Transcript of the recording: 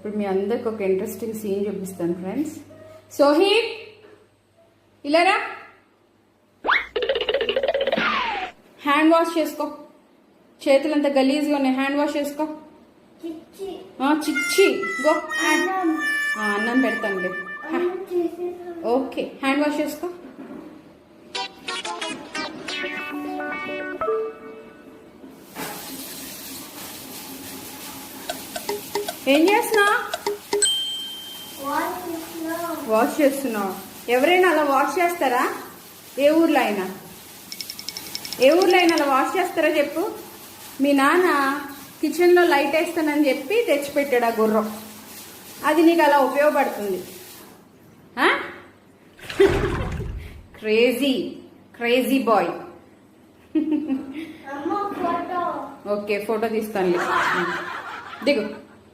ఇప్పుడు మీ అందరికి ఒక ఇంట్రెస్టింగ్ సీన్ చూపిస్తాను ఫ్రెండ్స్. సోహిబ్ ఇలారా, హ్యాండ్ వాష్ చేసుకో. చేతులంతా గలీజ్గా ఉన్నాయి, హ్యాండ్ వాష్ చేసుకో. చిచ్చి గో. అన్నం పెడతానులే. ఓకే, హ్యాండ్ వాష్ చేసుకో. ఏం చేస్తున్నా? వాష్ చేస్తున్నావు. ఎవరైనా అలా వాష్ చేస్తారా? ఏ ఊర్లో అయినా అలా వాష్ చేస్తారా చెప్పు. మీ నాన్న కిచెన్లో లైట్ వేస్తానని చెప్పి తెచ్చిపెట్టాడు ఆ గుర్రం. అది నీకు అలా ఉపయోగపడుతుంది. Crazy boy. ఓకే, ఫోటో తీస్తాను. దిగు.